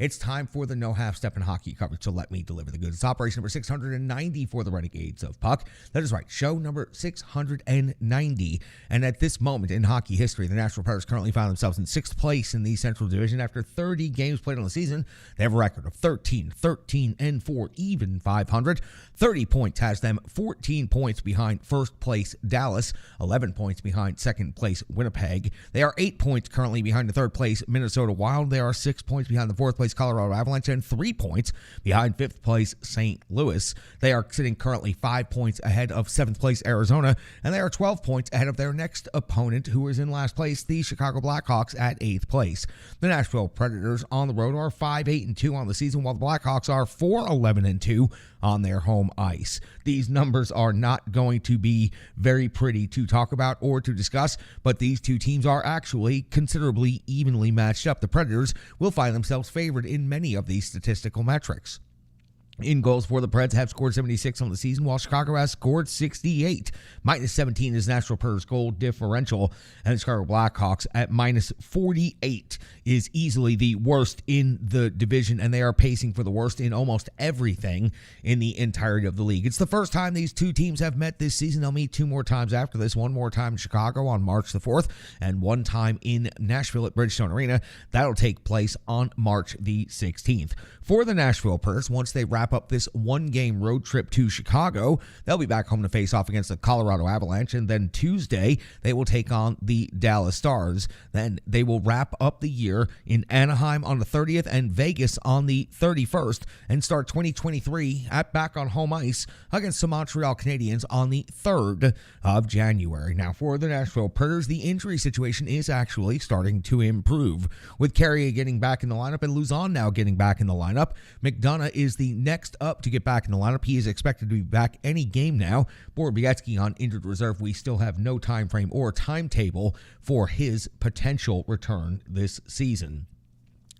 It's time for the no half-step in hockey coverage, so let me deliver the goods. It's operation number 690 for the Renegades of Puck. That is right, show number 690. And at this moment in hockey history, the Nashville Predators currently find themselves in 6th place in the Central Division after 30 games played on the season. They have a record of 13-4, even 500. 30 points has them 14 points behind first place Dallas, 11 points behind second place Winnipeg. They are 8 points currently behind the third place Minnesota Wild. They are 6 points behind the fourth place Colorado Avalanche and 3 points behind fifth place St. Louis. They are sitting currently 5 points ahead of seventh place Arizona, and they are 12 points ahead of their next opponent, who is in last place, the Chicago Blackhawks, at 8th place. The Nashville Predators on the road are 5-8-2 on the season, while the Blackhawks are 4-11-2 on their home ice. These numbers are not going to be very pretty to talk about or to discuss, but these two teams are actually considerably evenly matched up. The Predators will find themselves favored in many of these statistical metrics. In goals for the Preds have scored 76 on the season, while Chicago has scored 68. -17 is Nashville Predators goal differential, and the Chicago Blackhawks at -48 is easily the worst in the division, and they are pacing for the worst in almost everything in the entirety of the league. It's the first time these two teams have met this season. They'll meet 2 more times after this, 1 more time in Chicago on March the 4th, and 1 time in Nashville at Bridgestone Arena. That'll take place on March the 16th. For the Nashville Predators, once they wrap up this 1-game road trip to Chicago, they'll be back home to face off against the Colorado Avalanche, and then Tuesday they will take on the Dallas Stars. Then they will wrap up the year in Anaheim on the 30th and Vegas on the 31st, and start 2023 back on home ice against the Montreal Canadiens on the 3rd of January. Now, for the Nashville Predators, the injury situation is actually starting to improve, with Carrier getting back in the lineup and Luzon now getting back in the lineup. McDonough is the next up to get back in the lineup. He is expected to be back any game now. Borowiecki on injured reserve. We still have no time frame or timetable for his potential return this season.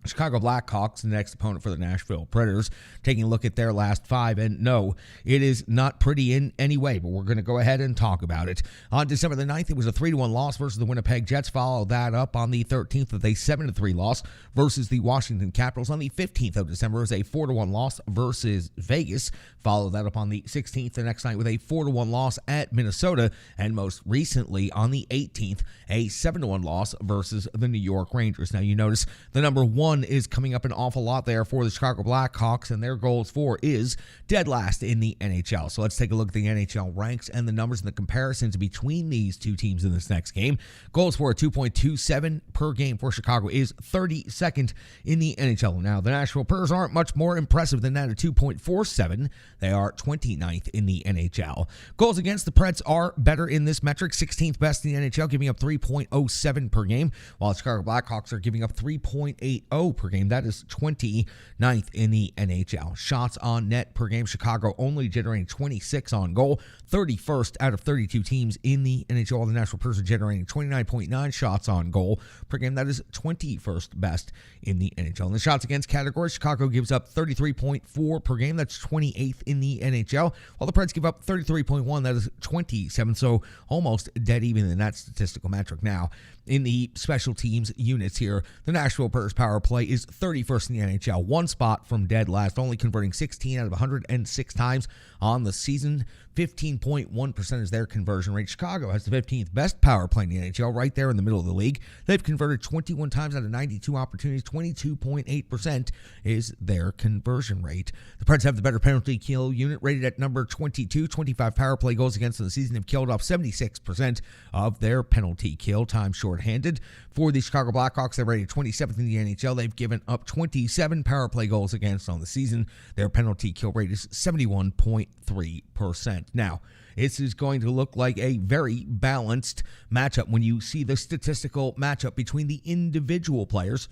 Chicago Blackhawks, the next opponent for the Nashville Predators, taking a look at their last 5, and no, it is not pretty in any way, but we're going to go ahead and talk about it. On December the 9th, it was a 3-1 loss versus the Winnipeg Jets. Followed that up on the 13th with a 7-3 loss versus the Washington Capitals. On the 15th of December, it was a 4-1 loss versus Vegas. Followed that up on the 16th, the next night, with a 4-1 loss at Minnesota, and most recently on the 18th, a 7-1 loss versus the New York Rangers. Now, you notice the number 1 is coming up an awful lot there for the Chicago Blackhawks, and their goals for is dead last in the NHL. So let's take a look at the NHL ranks and the numbers and the comparisons between these two teams in this next game. Goals for 2.27 per game for Chicago is 32nd in the NHL. Now, the Nashville Predators aren't much more impressive than that at 2.47. They are 29th in the NHL. Goals against the Preds are better in this metric, 16th best in the NHL, giving up 3.07 per game, while the Chicago Blackhawks are giving up 3.80 per game. That is 29th in the NHL. Shots on net per game, Chicago only generating 26 on goal, 31st out of 32 teams in the NHL. The Nashville Predators are generating 29.9 shots on goal per game. That is 21st best in the NHL. In the shots against category, Chicago gives up 33.4 per game. That's 28th in the NHL, while the Preds give up 33.1. That is 27th, so almost dead even in that statistical metric. Now, in the special teams units here, the Nashville Predators power play is 31st in the NHL, 1 spot from dead last, only converting 16 out of 106 times on the season. 15.1% is their conversion rate. Chicago has the 15th best power play in the NHL, right there in the middle of the league. They've converted 21 times out of 92 opportunities. 22.8% is their conversion rate. The Preds have the better penalty kill unit, rated at number 22. 25 power play goals against in the season, have killed off 76% of their penalty kill time shorthanded. For the Chicago Blackhawks, they're rated 27th in the NHL. They've given up 27 power play goals against on the season. Their penalty kill rate is 71.3%. Now, this is going to look like a very balanced matchup when you see the statistical matchup between the individual players.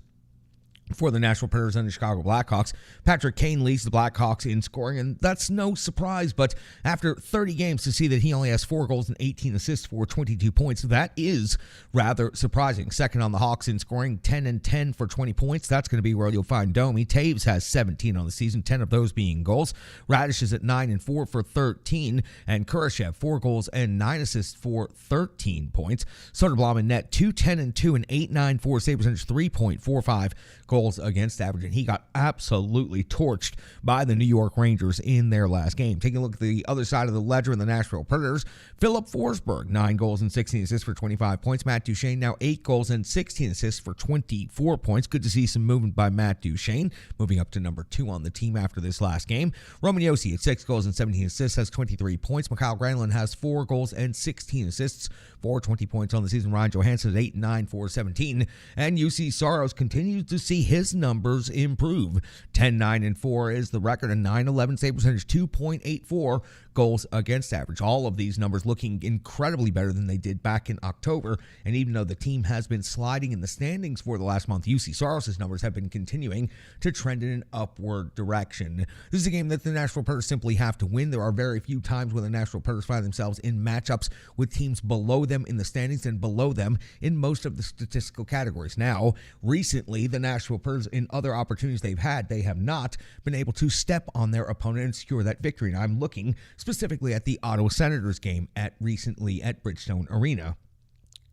For the Nashville Predators and the Chicago Blackhawks, Patrick Kane leads the Blackhawks in scoring, and that's no surprise, but after 30 games to see that he only has 4 goals and 18 assists for 22 points, that is rather surprising. Second on the Hawks in scoring, 10-10 for 20 points. That's going to be where you'll find Domi. Taves has 17 on the season, 10 of those being goals. Radish is at 9-4 for 13, and Kurashev, 4 goals and 9 assists for 13 points. Soderblom in net, 2-10-2 and 8-9 for save percentage, 3.45 goal goals against average, and he got absolutely torched by the New York Rangers in their last game. Taking a look at the other side of the ledger in the Nashville Predators, Philip Forsberg, 9 goals and 16 assists for 25 points. Matt Duchene now 8 goals and 16 assists for 24 points. Good to see some movement by Matt Duchene, moving up to number 2 on the team after this last game. Roman Josi at 6 goals and 17 assists has 23 points. Mikhail Granlund has 4 goals and 16 assists for 20 points on the season. Ryan Johansson at 8 and 9 for 17. And UC Saros continues to see his numbers improve. 10, 9, and 4 is the record, and 9-11 save percentage, 2.84 goals against average. All of these numbers looking incredibly better than they did back in October. And even though the team has been sliding in the standings for the last month, UC Saros' numbers have been continuing to trend in an upward direction. This is a game that the Nashville Predators simply have to win. There are very few times when the Nashville Predators find themselves in matchups with teams below them in the standings and below them in most of the statistical categories. Now, recently, the Nashville Predators, in other opportunities they've had, they have not been able to step on their opponent and secure that victory. And I'm looking specifically at the Ottawa Senators game recently at Bridgestone Arena.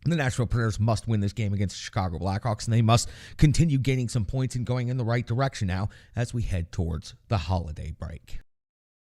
The Nashville Predators must win this game against the Chicago Blackhawks, and they must continue gaining some points and going in the right direction now as we head towards the holiday break.